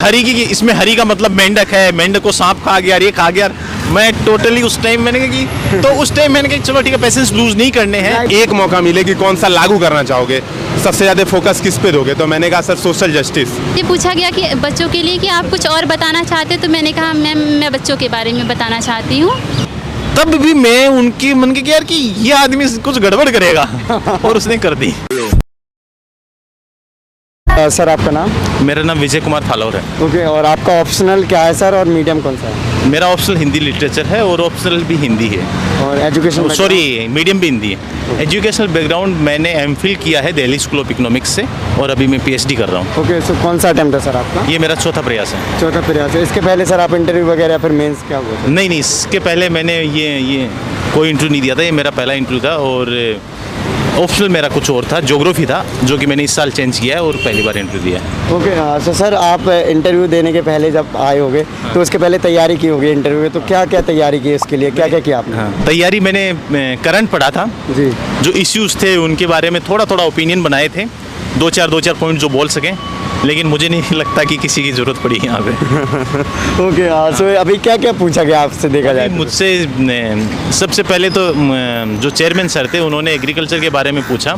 हरी की इसमें हरी का मतलब मेंढक है, मेंढक को सांप खा गया, ये खा गया। मैं टोटली उस टाइम मैंने कहा कि तो उस टाइम मैंने कहा चलो ठीक है, पेशेंस लूज नहीं करने हैं। एक मौका मिले कि कौन सा लागू करना चाहोगे, सबसे ज़्यादा फोकस किस पे दोगे? तो मैंने कहा सर सोशल जस्टिस। ये पूछा गया कि बच्चों के लिए कि आप कुछ और बताना चाहते हो, तो मैंने कहा मैम मैं बच्चों के बारे में बताना चाहती हूँ। तब भी मैं उनकी मन के यार कि ये आदमी कुछ गड़बड़ करेगा और उसने कर दी। सर आपका नाम? मेरा नाम विजय कुमार थालौर है। ओके, और आपका ऑप्शनल क्या है सर, और मीडियम कौन सा है? मेरा ऑप्शनल हिंदी लिटरेचर है और ऑप्शनल भी हिंदी है, और एजुकेशन? सॉरी मीडियम भी हिंदी है। एजुकेशनल बैकग्राउंड मैंने एमफिल किया है दिल्ली स्कूल ऑफ इकोनॉमिक्स से और अभी मैं पीएचडी कर रहा हूँ। ओके, सो कौन सा अटेम्प्ट है सर आपका? ये मेरा चौथा प्रयास है। चौथा प्रयास है। इसके पहले सर आप इंटरव्यू वगैरह फिर मेंस क्या हुआ था? नहीं, इसके पहले मैंने ये कोई इंटरव्यू नहीं दिया था, ये मेरा पहला इंटरव्यू था। और ऑप्शनल मेरा कुछ और था, ज्योग्राफी था, जो कि मैंने इस साल चेंज किया है और पहली बार इंटरव्यू दिया है। ओके, तो सर आप इंटरव्यू देने के पहले जब आए होगे तो उसके पहले तैयारी की होगी इंटरव्यू की, तो क्या क्या तैयारी की उसके लिए, क्या क्या किया आपने? हाँ, तैयारी मैंने करंट पढ़ा था जी। जो इश्यूज थे उनके बारे में थोड़ा थोड़ा ओपिनियन बनाए थे, दो चार पॉइंट जो बोल सकें, लेकिन मुझे नहीं लगता कि किसी की ज़रूरत पड़ी यहाँ पे। ओके, सो अभी क्या क्या पूछा गया आपसे देखा जाए? मुझसे सबसे पहले तो जो चेयरमैन सर थे उन्होंने एग्रीकल्चर के बारे में पूछा।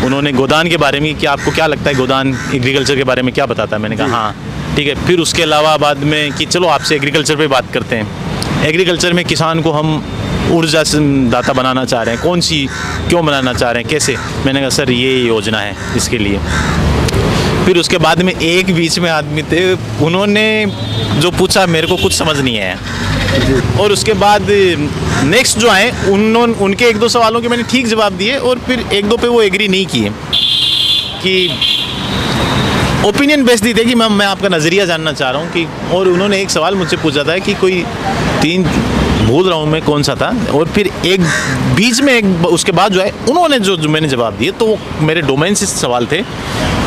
उन्होंने गोदान के बारे में कि आपको क्या लगता है गोदान एग्रीकल्चर के बारे में क्या बताता है, मैंने कहा हाँ ठीक है। फिर उसके अलावा बाद में कि चलो आपसे एग्रीकल्चर पे बात करते हैं। एग्रीकल्चर में किसान को हम ऊर्जा दाता बनाना चाह रहे हैं, कौन सी क्यों बनाना चाह रहे हैं, कैसे? मैंने कहा सर ये योजना है इसके लिए। फिर उसके बाद में एक बीच में आदमी थे, उन्होंने जो पूछा मेरे को कुछ समझ नहीं आया। और उसके बाद नेक्स्ट जो आए उनके एक दो सवालों के मैंने ठीक जवाब दिए और फिर एक दो पे वो एग्री नहीं किए कि ओपिनियन बेस्ड दी थे कि मैं आपका नज़रिया जानना चाह रहा हूँ कि। और उन्होंने एक सवाल मुझसे पूछा था कि कोई तीन भूल रहा हूँ मैं कौन सा था, और फिर एक बीच में एक उसके बाद जो है उन्होंने जो मैंने जवाब दिए तो वो मेरे डोमेन से सवाल थे।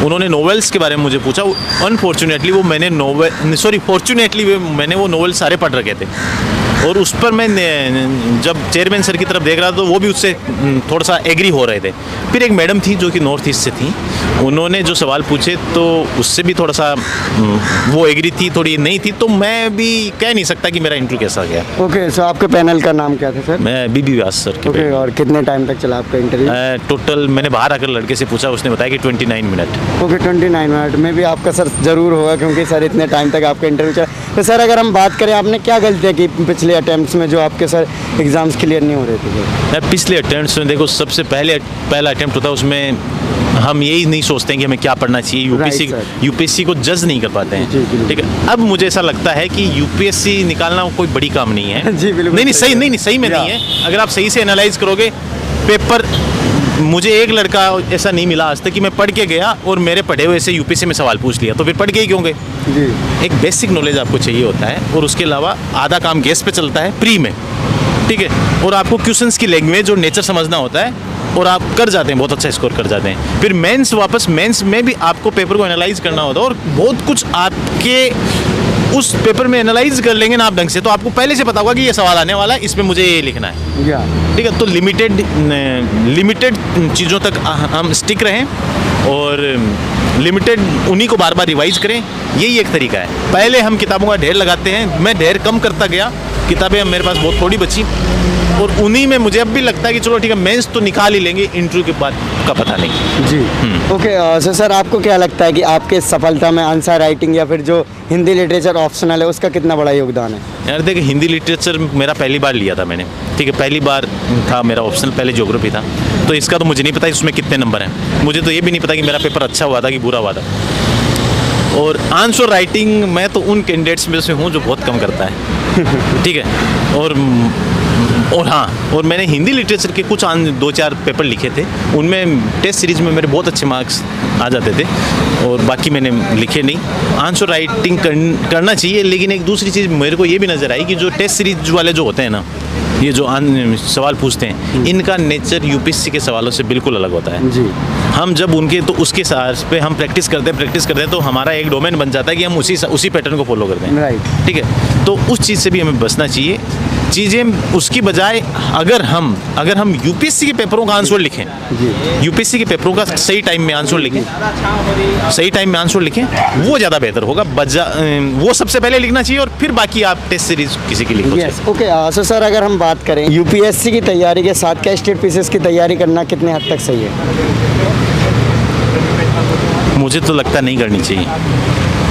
उन्होंने नॉवेल्स के बारे में मुझे पूछा। अनफॉर्चुनेटली वो फॉर्चुनेटली मैंने वो नॉवेल सारे पढ़ रखे थे और उस पर मैं जब चेयरमैन सर की तरफ देख रहा था तो वो भी उससे थोड़ा सा एग्री हो रहे थे। फिर एक मैडम थी जो कि नॉर्थ ईस्ट से थी, उन्होंने जो सवाल पूछे तो उससे भी थोड़ा सा वो एग्री थी, थोड़ी नहीं थी। तो मैं भी कह नहीं सकता कि मेरा इंटरव्यू कैसा गया। ओके, सो आपके पैनल का नाम क्या था सर? मैं बीबी व्यास सर के। ओके, और कितने टाइम तक चला आपका इंटरव्यू? टोटल मैंने बाहर आकर लड़के से पूछा, उसने बताया कि 29 मिनट। ओके, 29 मिनट में भी आपका सर ज़रूर होगा क्योंकि सर इतने टाइम तक आपका इंटरव्यू चला। तो सर अगर हम बात करें आपने क्या गलतियाँ की पिछले अटैम्प्ट्स में जो आपके सर एग्ज़ाम्स क्लियर नहीं हो रहे थे? पिछले अटैम्प्ट्स में देखो, सबसे पहला अटैम्प्ट होता है, उसमें हम यही नहीं सोचते हैं कि हमें क्या पढ़ना चाहिए। यूपीएससी को जज नहीं कर पाते हैं, ठीक है। अब मुझे ऐसा लगता है कि यूपीएससी निकालना कोई बड़ी काम नहीं है। जी बिल्कुल। नहीं सही में नहीं है। अगर आप सही से एनालाइज करोगे पेपर, मुझे एक लड़का ऐसा नहीं मिला आज तक कि मैं पढ़ के गया और मेरे पढ़े हुए से यूपीएससी में सवाल पूछ लिया, तो फिर पढ़ के ही क्यों गए? जी। एक बेसिक नॉलेज आपको चाहिए होता है और उसके अलावा आधा काम गेस पे चलता है प्री में, ठीक है। और आपको क्वेश्चंस की लैंग्वेज और नेचर समझना होता है और आप कर जाते हैं, बहुत अच्छा स्कोर कर जाते हैं। फिर मेंस में भी आपको पेपर को एनालाइज करना होता है और बहुत कुछ आपके उस पेपर में एनालाइज कर लेंगे ना आप ढंग से, तो आपको पहले से पता होगा कि ये सवाल आने वाला है, इसमें मुझे ये लिखना है, ठीक है। तो लिमिटेड चीज़ों तक हम स्टिक रहें और लिमिटेड उन्हीं को बार बार रिवाइज करें, यही एक तरीका है। पहले हम किताबों का ढेर लगाते हैं, मैं ढेर कम करता गया, किताबें अब मेरे पास बहुत थोड़ी बची और उन्हीं में मुझे अब भी लगता है कि चलो ठीक है मेंस तो निकाल ही लेंगे, इंटरव्यू के बाद का पता नहीं। जी। ओके, सर आपको क्या लगता है कि आपके सफलता में आंसर राइटिंग या फिर जो हिंदी लिटरेचर ऑप्शनल है उसका कितना बड़ा योगदान है? यार देखिए, हिंदी लिटरेचर मेरा पहली बार लिया था मैंने, ठीक है। पहली बार था मेरा ऑप्शनल, पहले ज्योग्राफी था, तो इसका तो मुझे नहीं पता इसमें कितने नंबर हैं। मुझे तो ये भी नहीं पता कि मेरा पेपर अच्छा हुआ था कि बुरा हुआ था। और आंसर राइटिंग मैं तो उन कैंडिडेट्स में से हूँ जो बहुत कम करता है, ठीक है। और हाँ, और मैंने हिंदी लिटरेचर के कुछ 2-4 पेपर लिखे थे, उनमें टेस्ट सीरीज में मेरे बहुत अच्छे मार्क्स आ जाते थे और बाकी मैंने लिखे नहीं। आंसर राइटिंग करना चाहिए, लेकिन एक दूसरी चीज़ मेरे को ये भी नज़र आई कि जो टेस्ट सीरीज वाले जो होते हैं ना, ये जो सवाल पूछते हैं, इनका नेचर यूपीएससी के सवालों से बिल्कुल अलग होता है। जी। हम जब उनके तो उसके साथ पे हम प्रैक्टिस करते हैं तो हमारा एक डोमेन बन जाता है कि हम उसी पैटर्न को फॉलो करते हैं। राइट। ठीक है, तो उस चीज़ से भी हमें बचना चाहिए। चीज़ें उसकी बजाय अगर हम यूपीएससी के पेपरों का आंसर लिखें, यूपीएससी के पेपरों का सही टाइम में आंसर लिखें, वो ज़्यादा बेहतर होगा। वो सबसे पहले लिखना चाहिए और फिर बाकी आप टेस्ट सीरीज किसी की लिखो। Yes, okay. सो सर, अगर हम बात करें यूपीएससी की तैयारी के साथ क्या स्टेट पीसीएस की तैयारी करना कितने हद तक सही है? मुझे तो लगता नहीं करनी चाहिए,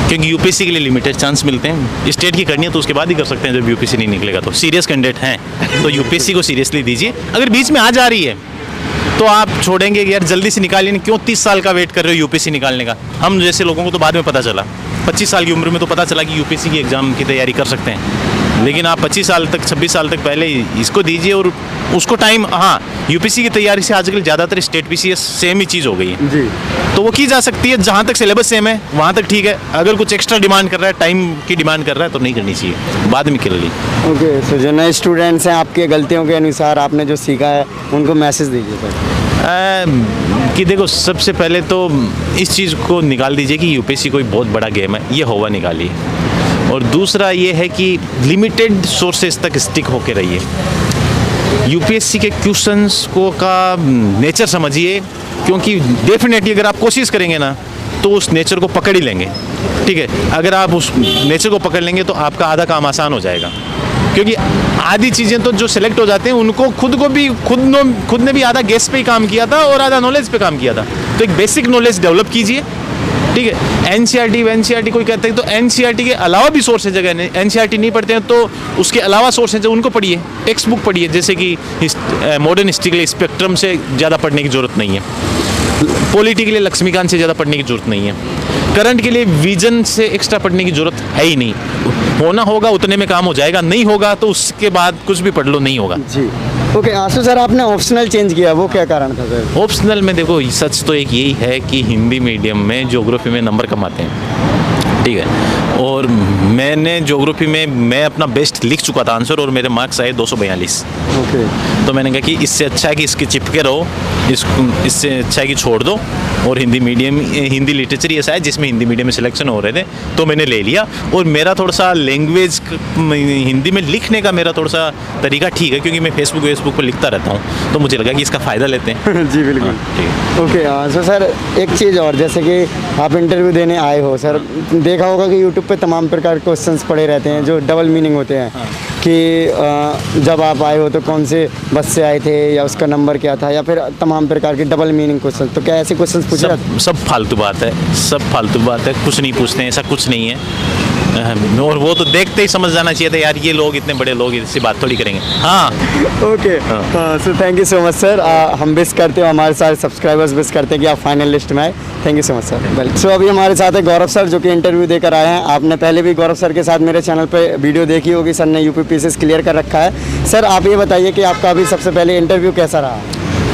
क्योंकि यूपीएससी के लिए लिमिटेड चांस मिलते हैं। स्टेट की करनी है तो उसके बाद ही कर सकते हैं, जब यूपीएससी नहीं निकलेगा तो। सीरियस कैंडिडेट हैं तो यूपीएससी को सीरियसली दीजिए। अगर बीच में आ जा रही है तो आप छोड़ेंगे कि यार जल्दी से निकालिए, क्यों 30 साल का वेट कर रहे हो यूपीएससी निकालने का। हम जैसे लोगों को तो बाद में पता चला, 25 साल की उम्र में तो पता चला कि यूपीएससी की एग्ज़ाम की तैयारी कर सकते हैं, लेकिन आप 25 साल तक 26 साल तक पहले इसको दीजिए और उसको टाइम। हाँ, यूपीएससी की तैयारी से आजकल ज़्यादातर स्टेट पीसीएस सेम ही चीज़ हो गई है। जी। तो वो की जा सकती है, जहाँ तक सिलेबस सेम है वहाँ तक ठीक है। अगर कुछ एक्स्ट्रा डिमांड कर रहा है, टाइम की डिमांड कर रहा है, तो नहीं करनी चाहिए, बाद में कर ली। ओके, सो जो नए स्टूडेंट्स हैं, आपकी गलतियों के अनुसार आपने जो सीखा है उनको मैसेज दीजिए सर। कि देखो, सबसे पहले तो इस चीज़ को निकाल दीजिए कि यूपीएससी कोई बहुत बड़ा गेम है, ये होगा निकालिए। और दूसरा ये है कि लिमिटेड सोर्सेज तक स्टिक होके रहिए। यूपीएससी के क्वेश्चंस को का नेचर समझिए, क्योंकि डेफिनेटली अगर आप कोशिश करेंगे ना तो उस नेचर को पकड़ ही लेंगे। ठीक है, अगर आप उस नेचर को पकड़ लेंगे तो आपका आधा काम आसान हो जाएगा, क्योंकि आधी चीज़ें तो जो सिलेक्ट हो जाते हैं उनको खुद ने भी आधा गेस पे ही काम किया था और आधा नॉलेज पे काम किया था। तो एक बेसिक नॉलेज डेवलप कीजिए। ठीक है, एनसीईआरटी कोई कहते हैं तो एनसीईआरटी के अलावा भी सोर्सेज अगर एनसीईआरटी नहीं पढ़ते हैं तो उसके अलावा सोर्सेज उनको पढ़िए, टेक्स्ट बुक पढ़िए। जैसे कि मॉडर्न हिस्ट्री के लिए स्पेक्ट्रम से ज़्यादा पढ़ने की ज़रूरत नहीं है, पॉलिटी के लिए लक्ष्मीकांत से ज़्यादा पढ़ने की ज़रूरत नहीं है, करंट के लिए विजन से एक्स्ट्रा पढ़ने की ज़रूरत है ही नहीं। होना होगा उतने में काम हो जाएगा, नहीं होगा तो उसके बाद कुछ भी पढ़ लो, नहीं होगा। जी। ओके, आशु सर, आपने ऑप्शनल चेंज किया, वो क्या कारण था सर? ऑप्शनल में देखो, सच तो एक यही है कि हिंदी मीडियम में ज्योग्राफी में नंबर कम आते हैं। ठीक है, और मैंने ज्योग्राफी में मैं अपना बेस्ट लिख चुका था आंसर और मेरे मार्क्स आए 242। ओके। तो मैंने कहा कि इससे अच्छा है कि इसके चिपके रहो, इससे अच्छा है कि छोड़ दो। और हिंदी लिटरेचर ऐसा है जिसमें हिंदी मीडियम में सिलेक्शन हो रहे थे, तो मैंने ले लिया। और मेरा थोड़ा सा लैंग्वेज हिंदी में लिखने का मेरा थोड़ा सा तरीका ठीक है, क्योंकि मैं फेसबुक पर लिखता रहता हूँ, तो मुझे लगा कि इसका फ़ायदा लेते हैं। जी बिल्कुल। ठीक है। ओके, सो सर, एक चीज़ और, जैसे कि आप इंटरव्यू देने आए हो सर, देखा होगा कि यूट्यूब पे तमाम प्रकार के क्वेश्चंस पड़े रहते हैं जो डबल मीनिंग होते हैं। हाँ। कि जब आप आए हो तो कौन से बस से आए थे, या उसका नंबर क्या था, या फिर तमाम प्रकार के डबल मीनिंग क्वेश्चन। तो क्या ऐसे क्वेश्चन पूछे जाते हैं? सब फालतू बात है, कुछ नहीं पूछते हैं, ऐसा कुछ नहीं है। और वो तो देखते ही समझ जाना चाहिए था यार, ये लोग इतने बड़े लोग इससे बात थोड़ी करेंगे। हाँ, okay. So thank you so much sir. हम विश करते हो, हमारे सारे सब्सक्राइबर्स विश करते हैं कि आप फाइनल लिस्ट में आए। Thank you so much sir. Well, so अभी हमारे साथ है गौरव सर, जो कि इंटरव्यू देकर आए हैं। आपने पहले भी गौरव सर के साथ मेरे चैनल पे वीडियो देखी होगी, सर ने यूपी पीसीएस क्लियर कर रखा है। सर, आप ये बताइए कि आपका अभी सबसे पहले इंटरव्यू कैसा रहा?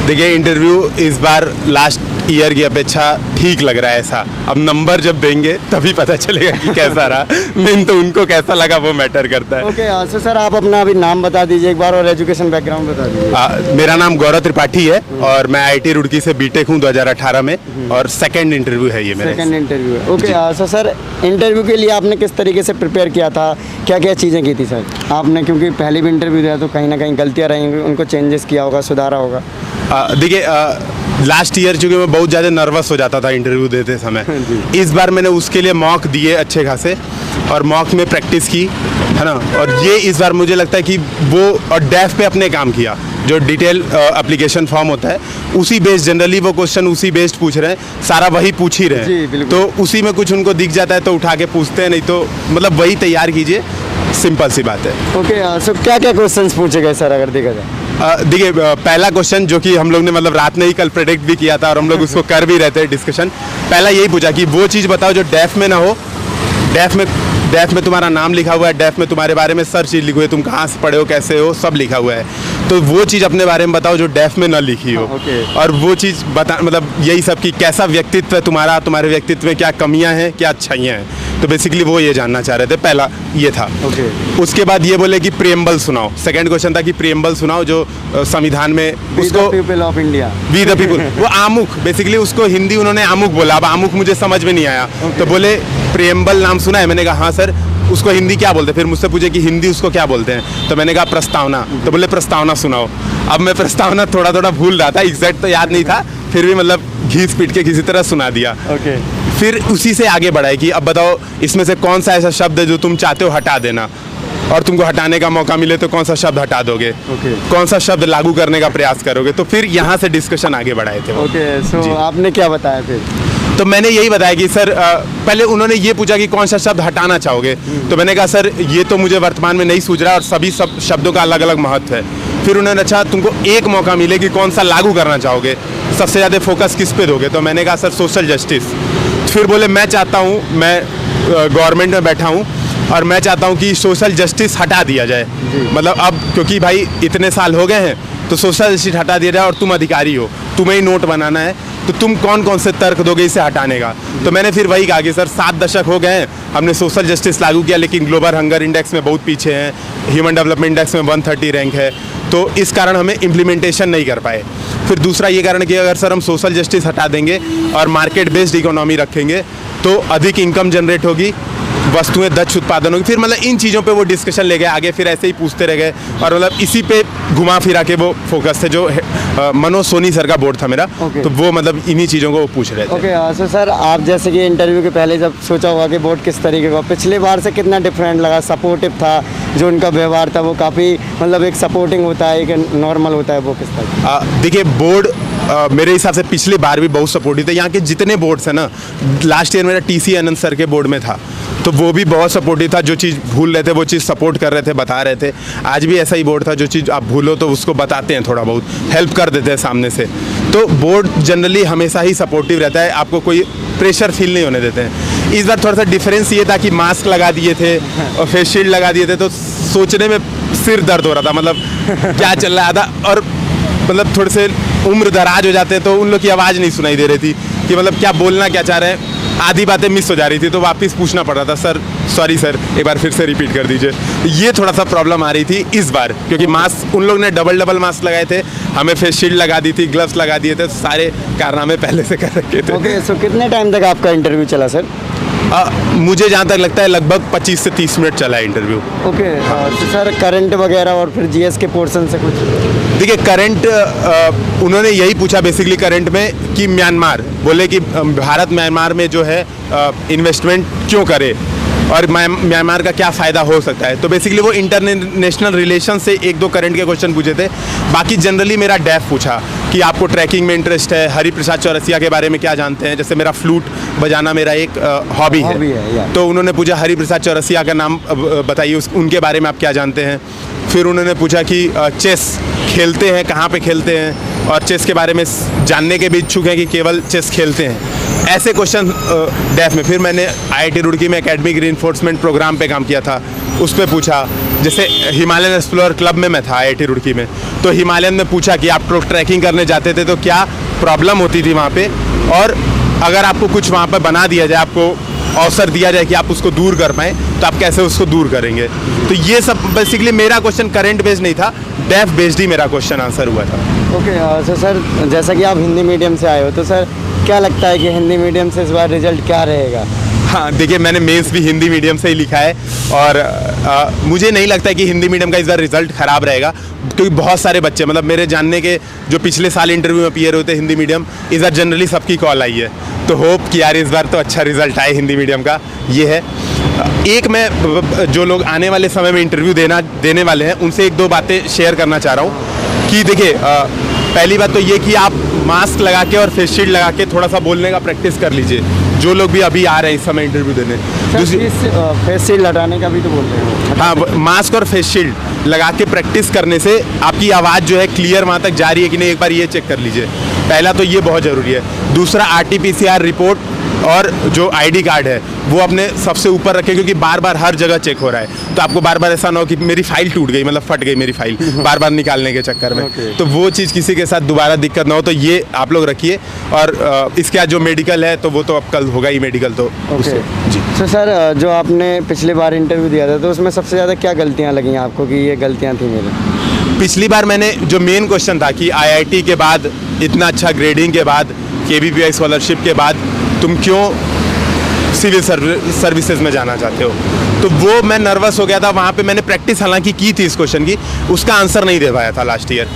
देखिए, इंटरव्यू इस बार लास्ट ईयर की अपेक्षा ठीक लग रहा है ऐसा। अब नंबर जब देंगे तभी पता चलेगा कि कैसा रहा। मेन तो उनको कैसा लगा वो मैटर करता है। ओके, सो सर, आप अपना अभी नाम बता दीजिए एक बार और एजुकेशन बैकग्राउंड बता दीजिए। मेरा नाम गौरव त्रिपाठी है और मैं आईटी रुड़की से बीटेक हूँ 2018 में, और सेकंड इंटरव्यू है ये मेरा। सेकंड इंटरव्यू है। ओके, सो सर, इंटरव्यू के लिए आपने किस तरीके से प्रिपेयर किया था, क्या क्या चीज़ें की थी सर आपने? क्योंकि पहले भी इंटरव्यू दिया तो कहीं ना कहीं गलतियाँ रहेंगी, उनको चेंजेस किया होगा, सुधारा होगा। देखिए, लास्ट ईयर चूँकि मैं बहुत ज़्यादा नर्वस हो जाता था इंटरव्यू देते समय, इस बार मैंने उसके लिए मॉक दिए अच्छे खासे, और मॉक में प्रैक्टिस की, है ना। और ये इस बार मुझे लगता है कि वो, और डेफ पे अपने काम किया, जो डिटेल एप्लीकेशन फॉर्म होता है उसी बेस्ड, जनरली वो क्वेश्चन उसी बेस्ड पूछ रहे हैं, सारा वही पूछ ही रहे हैं, तो उसी में कुछ उनको दिख जाता है तो उठा के पूछते हैं, नहीं तो मतलब वही तैयार कीजिए, सिंपल सी बात है। ओके, सो क्या क्या क्वेश्चंस पूछे गए सर अगर देखा जाए? देखिए, पहला क्वेश्चन जो कि हम लोग ने मतलब रात में ही कल प्रेडिक्ट भी किया था और हम लोग उसको कर भी रहे थे डिस्कशन, पहला यही पूछा कि वो चीज़ बताओ जो डेफ में ना हो। डेफ में तुम्हारा नाम लिखा हुआ है, डेफ में तुम्हारे बारे में सर चीज़ लिखी हुई है, तुम कहाँ से पढ़े हो, कैसे हो, सब लिखा हुआ है, तो वो चीज़ अपने बारे में बताओ जो डेफ में ना लिखी हो। और वो चीज़ बता, मतलब यही सब कि कैसा व्यक्तित्व है तुम्हारा, तुम्हारे व्यक्तित्व में क्या कमियां हैं, क्या अच्छाइयाँ हैं, तो बेसिकली वो ये जानना चाह रहे थे, पहला ये था। ओके। उसके बाद ये बोले कि प्रियम्बल सुनाओ, सेकंड क्वेश्चन था कि प्रियम्बल सुनाओ जो संविधान में उसको people of India, we the people, वो आमुख, बेसिकली उसको हिंदी उन्होंने आमुख बोला। अब आमुख मुझे समझ में नहीं आया, तो बोले प्रियम्बल नाम सुना है? मैंने कहा हाँ सर। उसको हिंदी क्या बोलते हैं? फिर मुझसे पूछे कि हिंदी उसको क्या बोलते हैं, तो मैंने कहा प्रस्तावना। तो बोले प्रस्तावना सुनाओ। अब मैं प्रस्तावना थोड़ा थोड़ा भूल रहा था, एग्जैक्ट तो याद नहीं था, फिर भी मतलब घीस पीट के किसी तरह सुना दिया। ओके। फिर उसी से आगे बढ़ाए कि अब बताओ इसमें से कौन सा ऐसा शब्द है जो तुम चाहते हो हटा देना, और तुमको हटाने का मौका मिले तो कौन सा शब्द हटा दोगे, ओके। कौन सा शब्द लागू करने का प्रयास करोगे। तो फिर यहाँ से डिस्कशन आगे बढ़ाए थे वो। ओके, सो जी। आपने क्या बताया फिर? तो मैंने यही बताया कि सर पहले उन्होंने ये पूछा कि कौन सा शब्द हटाना चाहोगे, तो मैंने कहा सर ये तो मुझे वर्तमान में नहीं सूझ रहा और सभी सब शब्दों का अलग अलग महत्व है। फिर उन्होंने अच्छा तुमको एक मौका मिले कि कौन सा लागू करना चाहोगे, सबसे ज़्यादा फोकस किस पे दोगे, तो मैंने कहा सर सोशल जस्टिस। फिर बोले मैं चाहता हूँ, मैं गवर्नमेंट में बैठा हूँ और मैं चाहता हूँ कि सोशल जस्टिस हटा दिया जाए। मतलब अब क्योंकि भाई इतने साल हो गए हैं तो सोशल जस्टिस हटा दिया जाए और तुम अधिकारी हो, तुम्हें ही नोट बनाना है, तो तुम कौन कौन से तर्क दोगे इसे हटाने का। तो मैंने फिर वही कहा कि सर 7 दशक हो गए हैं हमने सोशल जस्टिस लागू किया, लेकिन ग्लोबल हंगर इंडेक्स में बहुत पीछे हैं, ह्यूमन डेवलपमेंट इंडेक्स में 130 रैंक है, तो इस कारण हमें इम्प्लीमेंटेशन नहीं कर पाए। फिर दूसरा ये कारण कि अगर सर हम सोशल जस्टिस हटा देंगे और मार्केट बेस्ड इकोनॉमी रखेंगे तो अधिक इनकम जनरेट होगी, वस्तुएं दक्ष उत्पादन होगी। फिर मतलब इन चीज़ों पे वो डिस्कशन ले गए आगे, फिर ऐसे ही पूछते रह गए और मतलब इसी पे घुमा फिरा के वो फोकस थे। जो मनोज सोनी सर का बोर्ड था मेरा, Okay. तो वो मतलब इन्हीं चीज़ों को वो पूछ रहे थे। ओके, सो सर आप जैसे कि इंटरव्यू के पहले जब सोचा होगा कि बोर्ड किस तरीके का, पिछले बार से कितना डिफरेंट लगा? सपोर्टिव था, जो उनका व्यवहार था वो काफ़ी मतलब एक सपोर्टिंग होता है, एक नॉर्मल होता है, वो किस तरह? देखिए बोर्ड मेरे हिसाब से पिछली बार भी बहुत सपोर्टिव थे। यहाँ के जितने बोर्ड्स हैं ना, लास्ट ईयर मेरा TC आनंद सर के बोर्ड में था, तो वो भी बहुत सपोर्टिव था। जो चीज़ भूल रहे थे वो चीज़ सपोर्ट कर रहे थे, बता रहे थे। आज भी ऐसा ही बोर्ड था, जो चीज़ आप भूलो तो उसको बताते हैं, थोड़ा बहुत हेल्प कर देते हैं सामने से। तो बोर्ड जनरली हमेशा ही सपोर्टिव रहता है, आपको कोई प्रेशर फील नहीं होने देते हैं। इस बार थोड़ा सा डिफरेंस ये था कि मास्क लगा दिए थे और फेस शील्ड लगा दिए थे, तो सोचने में सिर दर्द हो रहा था, मतलब क्या चल रहा था। और मतलब थोड़े से उम्र दराज हो जाते हैं तो उन लोग की आवाज़ नहीं सुनाई दे रही थी कि मतलब क्या बोलना क्या चाह रहे हैं, आधी बातें मिस हो जा रही थी, तो वापस पूछना पड़ रहा था सर सॉरी सर एक बार फिर से रिपीट कर दीजिए। ये थोड़ा सा प्रॉब्लम आ रही थी इस बार, क्योंकि मास्क उन लोग ने डबल मास्क लगाए थे, हमें फेस शील्ड लगा दी थी, ग्लव्स लगा दिए थे, सारे कारनामे पहले से कर रखे थे। ओके, सो कितने टाइम तक आपका इंटरव्यू चला सर? मुझे जहाँ तक लगता है लगभग 25 से 30 मिनट चला है इंटरव्यू। ओके, तो सर करंट वगैरह और फिर GS के पोर्शन से कुछ? देखिए करंट उन्होंने यही पूछा बेसिकली करंट में कि म्यांमार, बोले कि भारत म्यांमार में जो है इन्वेस्टमेंट क्यों करे और म्यांमार का क्या फ़ायदा हो सकता है। तो बेसिकली वो इंटरनेशनल रिलेशन से 1-2 करंट के क्वेश्चन पूछे थे। बाकी जनरली मेरा डेफ पूछा कि आपको ट्रैकिंग में इंटरेस्ट है, हरिप्रसाद चौरसिया के बारे में क्या जानते हैं, जैसे मेरा फ्लूट बजाना मेरा एक हॉबी है, तो उन्होंने पूछा हरिप्रसाद चौरसिया का नाम बताइए, उनके बारे में आप क्या जानते हैं। फिर उन्होंने पूछा कि चेस खेलते हैं, कहाँ पे खेलते हैं, और चेस के बारे में जानने के भी इच्छुक हैं कि केवल चेस खेलते हैं। ऐसे क्वेश्चन डेफ में। फिर मैंने IIT रुड़की में एकेडमिक रीइंफोर्समेंट प्रोग्राम पे काम किया था, उस पर पूछा। जैसे हिमालयन एक्सप्लोरर क्लब में मैं था IIT रुड़की में, तो हिमालयन में पूछा कि आप ट्रैकिंग करने जाते थे तो क्या प्रॉब्लम होती थी वहाँ पे, और अगर आपको कुछ वहाँ पर बना दिया जाए, आपको अवसर दिया जाए कि आप उसको दूर कर पाएँ, तो आप कैसे उसको दूर करेंगे। तो ये सब बेसिकली मेरा क्वेश्चन करंट बेस्ड नहीं था, डेफ बेस्ड ही मेरा क्वेश्चन आंसर हुआ था। ओके, तो सर जैसा कि आप हिंदी मीडियम से आए हो, तो सर क्या लगता है कि हिंदी मीडियम से इस बार रिजल्ट क्या रहेगा? हाँ देखिए, मैंने मेंस भी हिंदी मीडियम से ही लिखा है और मुझे नहीं लगता है कि हिंदी मीडियम का इस बार रिजल्ट ख़राब रहेगा, क्योंकि बहुत सारे बच्चे, मतलब मेरे जानने के जो पिछले साल इंटरव्यू में अपीयर होते हिंदी मीडियम, इस बार जनरली सबकी कॉल आई है। तो होप कि यार इस बार तो अच्छा रिजल्ट आए हिंदी मीडियम का, ये है। एक मैं जो लोग आने वाले समय में इंटरव्यू देने वाले हैं उनसे 1-2 बातें शेयर करना चाह रहा हूँ कि देखिए पहली बात तो ये कि आप मास्क लगा के और फेस शील्ड लगा के थोड़ा सा बोलने का प्रैक्टिस कर लीजिए, जो लोग भी अभी आ रहे हैं इस समय इंटरव्यू देने। फेस शील्ड हटाने का भी तो बोल रहे हैं। हाँ, मास्क और फेस शील्ड लगा के प्रैक्टिस करने से आपकी आवाज़ जो है क्लियर वहाँ तक जा रही है कि नहीं, एक बार ये चेक कर लीजिए। पहला तो ये बहुत ज़रूरी है। दूसरा RT-PCR रिपोर्ट और जो आईडी कार्ड है वो अपने सबसे ऊपर रखें, क्योंकि बार बार हर जगह चेक हो रहा है। तो आपको बार बार ऐसा ना हो कि मेरी फाइल टूट गई, मतलब फट गई मेरी फाइल बार बार निकालने के चक्कर में। तो वो चीज़ किसी के साथ दोबारा दिक्कत ना हो, तो ये आप लोग रखिए। और इसके बाद जो मेडिकल है तो वो तो अब कल होगा ही मेडिकल, तो उससे जी। तो सर जो आपने पिछली बार इंटरव्यू दिया था तो उसमें सबसे ज़्यादा क्या गलतियाँ लगी आपको कि ये गलतियाँ थी मेरी? पिछली बार मैंने जो मेन क्वेश्चन था कि आईआईटी के बाद, इतना अच्छा ग्रेडिंग के बाद, केवीपीआई स्कॉलरशिप के बाद तुम क्यों सिविल सर्विसेज में जाना चाहते हो, तो वो मैं नर्वस हो गया था। वहाँ पे मैंने प्रैक्टिस हालांकि की थी इस क्वेश्चन की, उसका आंसर नहीं दे पाया था लास्ट ईयर।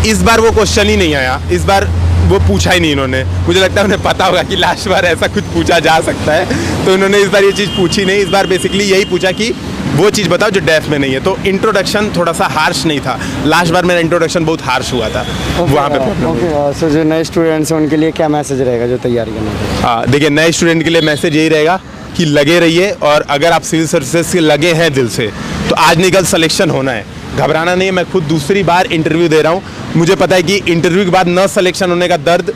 इस बार वो क्वेश्चन ही नहीं आया, इस बार वो पूछा ही नहीं इन्होंने। मुझे लगता है उन्हें पता होगा कि लास्ट बार ऐसा कुछ पूछा जा सकता है, तो इन्होंने इस बार ये चीज़ पूछी नहीं। इस बार बेसिकली यही पूछा कि वो चीज़ बताओ जो डेफ में नहीं है। तो इंट्रोडक्शन थोड़ा सा हार्श नहीं था, लास्ट बार मेरा इंट्रोडक्शन बहुत हार्श हुआ था। वहाँ पे प्रॉब्लम। सो जो नए स्टूडेंट्स हैं उनके लिए क्या मैसेज रहेगा जो तैयारी करना है? हाँ, देखिए नए स्टूडेंट के लिए मैसेज यही रहेगा कि लगे रहिए, और अगर आप सिविल सर्विसेज से लगे हैं दिल से तो आज नहीं कल सिलेक्शन होना है, घबराना नहीं है। मैं खुद दूसरी बार इंटरव्यू दे रहा हूँ, मुझे पता है कि इंटरव्यू के बाद न सिलेक्शन होने का दर्द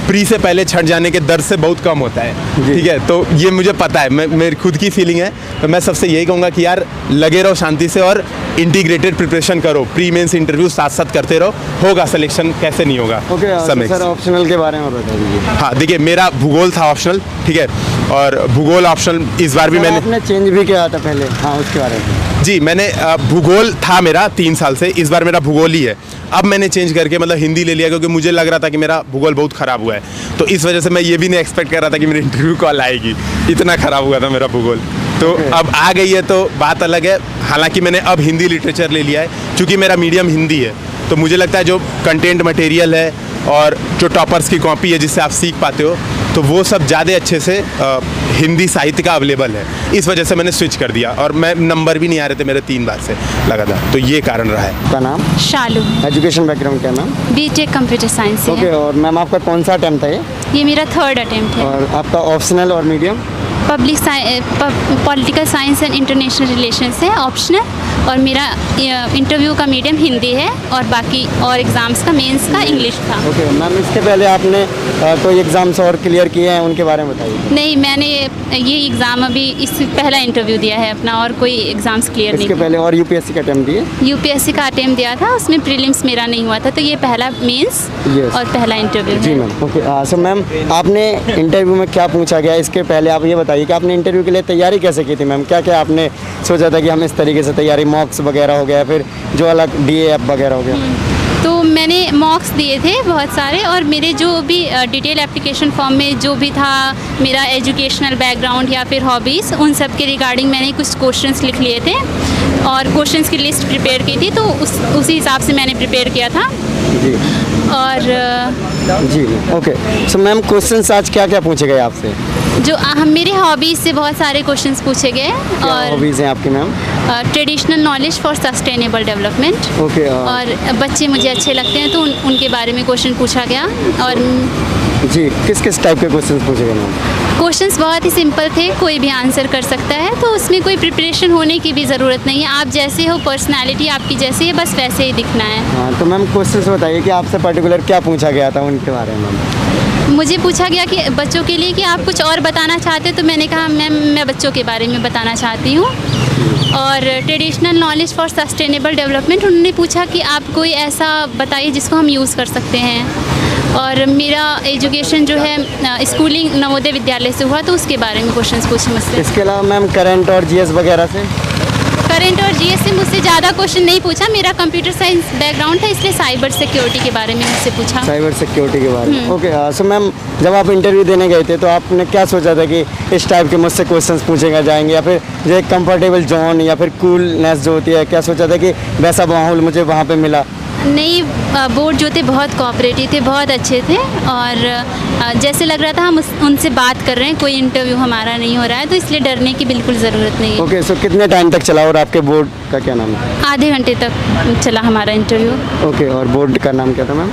प्री से पहले छट जाने के दर्द से बहुत कम होता है, ठीक है। तो ये मुझे पता है, मेरी खुद की फीलिंग है। तो मैं सबसे यही कहूँगा कि यार लगे रहो शांति से और इंटीग्रेटेड प्रिपरेशन करो, प्री मेंस इंटरव्यू साथ साथ करते रहो, होगा सिलेक्शन, कैसे नहीं होगा। ओके सर, ऑप्शनल के बारे में बता दीजिए। हाँ देखिए, मेरा भूगोल था ऑप्शनल, ठीक है, और भूगोल ऑप्शनल इस बार भी मैंने चेंज भी किया था पहले। हाँ, उसके बारे में जी, मैंने भूगोल था मेरा 3 साल से, इस बार मेरा भूगोल ही है। अब मैंने चेंज करके मतलब हिंदी ले लिया, क्योंकि मुझे लग रहा था कि मेरा भूगोल बहुत ख़राब हुआ है। तो इस वजह से मैं ये भी नहीं एक्सपेक्ट कर रहा था कि मेरी इंटरव्यू कॉल आएगी, इतना ख़राब हुआ था मेरा भूगोल। तो अब आ गई है तो बात अलग है। हालांकि मैंने अब हिंदी लिटरेचर ले लिया है, क्योंकि मेरा मीडियम हिंदी है। तो मुझे लगता है जो कंटेंट मटेरियल है और जो टॉपर्स की कॉपी है जिससे आप सीख पाते हो, तो वो सब ज़्यादा अच्छे से हिंदी साहित्य का अवेलेबल है। इस वजह से मैंने स्विच कर दिया, और मैं नंबर भी नहीं आ रहे थे मेरे 3 बार से लगातार, तो ये कारण रहा है। क्या नाम? शालू। एजुकेशन बैकग्राउंड क्या मैम? बीटेक कंप्यूटर साइंस से ओके, और मैम आपका कौन सा अटेम्प्ट है ये मेरा 3rd अटेम्प्ट है। और आपका ऑप्शनल और medium? Political science and international relations है ऑप्शनल, और मेरा इंटरव्यू का मीडियम हिंदी है, और बाकी और एग्ज़ाम्स का मेंस का इंग्लिश था। ओके मैम, इसके पहले आपने कोई एग्ज़ाम्स और क्लियर किए हैं, उनके बारे में बताइए। नहीं, मैंने ये एग्ज़ाम अभी इससे पहला इंटरव्यू दिया है अपना, और कोई एग्ज़ाम्स क्लियर नहीं। इसके पहले और यूपीएससी का अटेम्प्ट दिए? यूपीएससी का अटेम्प्ट दिया था, उसमें प्रीलिम्स मेरा नहीं हुआ था, तो ये पहला मेंस और पहला इंटरव्यू जी है। मैम। ओके सो मैम, आपने इंटरव्यू में क्या पूछा गया, इसके पहले आप ये बताइए कि आपने इंटरव्यू के लिए तैयारी कैसे की थी मैम? क्या क्या आपने सोचा था कि हम इस तरीके से तैयारी, मॉक्स वगैरह हो गया, फिर जो अलग DAF वगैरह हो गया? तो मैंने मॉक्स दिए थे बहुत सारे, और मेरे जो भी डिटेल एप्लीकेशन फॉर्म में जो भी था मेरा एजुकेशनल बैकग्राउंड या फिर हॉबीज़, उन सब के रिगार्डिंग मैंने कुछ क्वेश्चंस लिख लिए थे और क्वेश्चंस की लिस्ट प्रिपेयर की थी, तो उसी हिसाब से मैंने प्रिपेयर किया था। जी। और जी ओके। सो मैम, क्वेश्चंस आज क्या क्या पूछे गए आपसे? जो मेरे हॉबीज़ से बहुत सारे क्वेश्चंस पूछे गए। और हॉबीज़ हैं आपकी ma'am? Traditional knowledge for sustainable development. Okay. और बच्चे मुझे अच्छे लगते हैं, तो उनके बारे में क्वेश्चन पूछा गया। और जी, किस किस टाइप के क्वेश्चंस पूछे गए मैम? क्वेश्चंस बहुत ही सिंपल थे, कोई भी आंसर कर सकता है, तो उसमें कोई प्रिपरेशन होने की भी ज़रूरत नहीं है। आप जैसे हो, पर्सनालिटी आपकी जैसी है, बस वैसे ही दिखना है। हाँ, तो मैम क्वेश्चंस बताइए कि आपसे पर्टिकुलर क्या पूछा गया था उनके बारे में? मुझे पूछा गया कि बच्चों के लिए कि आप कुछ और बताना चाहते हो, तो मैंने कहा मैम मैं बच्चों के बारे में बताना चाहती हूँ। और traditional knowledge for sustainable development, उन्होंने पूछा कि आप कोई ऐसा बताइए जिसको हम यूज़ कर सकते हैं। और मेरा एजुकेशन जो है स्कूलिंग नवोदय विद्यालय से हुआ, तो उसके बारे में क्वेश्चंस पूछे मुझसे। इसके अलावा मैम करंट और GS वगैरह से? करंट और GS से मुझसे ज़्यादा क्वेश्चन नहीं पूछा, मेरा कंप्यूटर साइंस बैकग्राउंड था, इसलिए साइबर सिक्योरिटी के बारे में मुझसे पूछा। साइबर सिक्योरिटी के बारे में। ओके सो मैम, जब आप इंटरव्यू देने गए थे तो आपने क्या सोचा था कि इस टाइप के मुझसे क्वेश्चंस पूछे जाएंगे, या फिर जो एक कंफर्टेबल जोन या फिर कूलनेस जो होती है, क्या सोचा था कि वैसा माहौल मुझे वहाँ पे मिला? नहीं, बोर्ड जो थे बहुत कोऑपरेटिव थे, बहुत अच्छे थे, और जैसे लग रहा था हम उनसे बात कर रहे हैं, कोई इंटरव्यू हमारा नहीं हो रहा है, तो इसलिए डरने की बिल्कुल ज़रूरत नहीं है। ओके सो कितने टाइम तक चला और आपके बोर्ड का क्या नाम है? आधे घंटे तक चला हमारा इंटरव्यू। ओके, और बोर्ड का नाम क्या था मैम?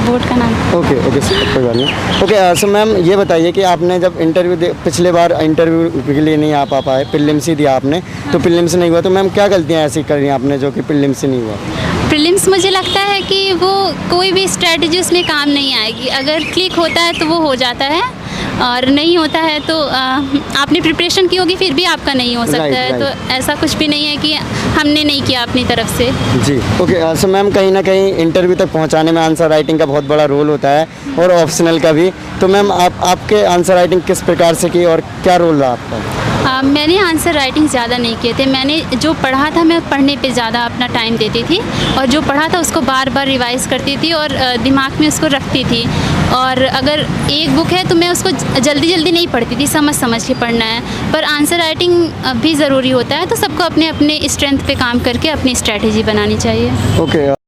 बोर्ड का नाम ओके कोई बात नहीं। ओके सो मैम, ये बताइए कि आपने जब इंटरव्यू पिछले बार इंटरव्यू के लिए नहीं आ पाए, प्रीलिम्स ही दिया आपने, तो प्रीलिम्स नहीं हुआ, तो मैम क्या गलतियाँ ऐसी करी आपने जो कि प्रीलिम्स से नहीं हुआ? प्रीलिम्स मुझे लगता है कि वो कोई भी स्ट्रेटजी उसमें काम नहीं आएगी, अगर क्लिक होता है तो वो हो जाता है, और नहीं होता है तो आपने प्रिपरेशन की होगी फिर भी आपका नहीं हो सकता Right, है। right. तो ऐसा कुछ भी नहीं है कि हमने नहीं किया अपनी तरफ से। जी ओके। सो मैम कहीं ना कहीं इंटरव्यू तक पहुंचाने में आंसर राइटिंग का बहुत बड़ा रोल होता है और ऑप्शनल का भी। तो मैम आपके आंसर राइटिंग किस प्रकार से की और क्या रोल रहा आपका? मैंने आंसर राइटिंग ज़्यादा नहीं किए थे। मैंने जो पढ़ा था मैं पढ़ने पे ज़्यादा अपना टाइम देती थी और जो पढ़ा था उसको बार बार रिवाइज़ करती थी और दिमाग में उसको रखती थी। और अगर एक बुक है तो मैं उसको जल्दी जल्दी नहीं पढ़ती थी, समझ समझ के पढ़ना है। पर आंसर राइटिंग भी ज़रूरी होता है, तो सबको अपने अपने स्ट्रेंथ पे काम करके अपनी स्ट्रैटेजी बनानी चाहिए। ओके।